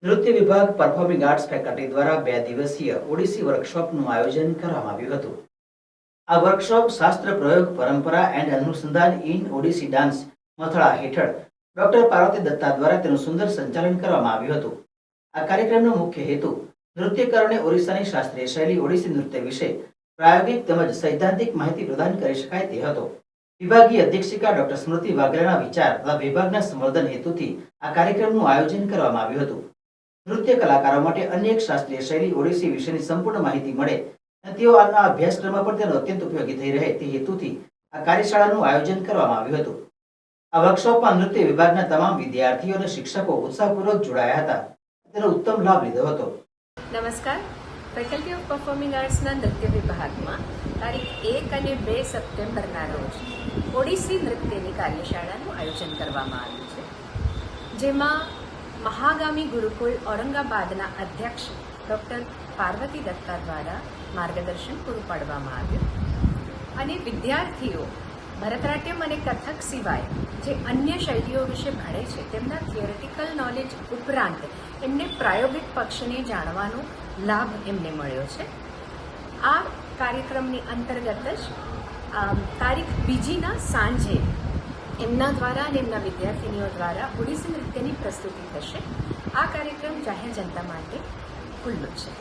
નૃત્ય વિભાગ performing arts faculty દ્વારા 2 દિવસીય ઓડિસી વર્કશોપનું આયોજન કરવામાં આવ્યું હતું। આ વર્કશોપ શાસ્ત્ર પ્રયોગ પરંપરા એન્ડ અનુસંધાન ઇન ઓડિસી ડાન્સ મથળા હેઠળ ડોક્ટર પાર્વતી દત્તા દ્વારા તેનું સુંદર સંચાલન કરવામાં આવ્યું હતું। આ કાર્યક્રમનો મુખ્ય હેતુ નૃત્યકારોને ઓરિસ્સાની શાસ્ત્રીય શૈલી ઓડિસી નૃત્ય વિશે પ્રાયોગિક તેમજ સૈદ્ધાંતિક માહિતી પ્રદાન કરી શકાય તે હતો। વિભાગીય અધ્યક્ષિકા ડોક્ટર સ્મૃતિ વાઘેલાના વિચાર તથા વિભાગના સંવર્ધન હેતુથી આ કાર્યક્રમનું આયોજન કરવામાં આવ્યું હતું। નૃત્ય કલાકારો માટે અન્ય એક શાસ્ત્રીય શૈલી ઓડિસી વિશેની સંપૂર્ણ માહિતી મળે અને તેઓ આના અભ્યાસક્રમમાં પણ તેનો અત્યંત ઉપયોગી થઈ રહે તે હેતુથી આ કાર્યશાળાનું આયોજન કરવામાં આવ્યું હતું। આ વર્કશોપમાં નૃત્ય વિભાગના તમામ વિદ્યાર્થીઓ અને શિક્ષકો ઉત્સાહપૂર્વક જોડાયા હતા, તેનો ઉત્તમ લાભ લીધો હતો। નમસ્કાર, ફેકલ્ટી ઓફ પરફોર્મિંગ આર્ટ્સના નૃત્ય વિભાગમાં તારીખ 1 અને 2 સપ્ટેમ્બરના રોજ ઓડિસી નૃત્યની કાર્યશાળાનું આયોજન કરવામાં આવ્યું છે, જેમાં મહાગામી ગુરુકુળ ઔરંગાબાદના અધ્યક્ષ ડૉક્ટર પાર્વતી દત્તા દ્વારા માર્ગદર્શન પૂરું પાડવામાં આવ્યું અને વિદ્યાર્થીઓ ભરતનાટ્યમ અને કથક સિવાય જે અન્ય શૈલીઓ વિશે ભણે છે તેમના થિયોરિટિકલ નોલેજ ઉપરાંત એમને પ્રાયોગિક પક્ષને જાણવાનો લાભ એમને મળ્યો છે। આ કાર્યક્રમની અંતર્ગત જ તારીખ 2ના સાંજે એમના દ્વારા અને એમના વિદ્યાર્થીનીઓ દ્વારા ઓડિસી નૃત્યની પ્રસ્તુતિ થશે। આ કાર્યક્રમ જાહેર જનતા માટે ખુલ્લો છે।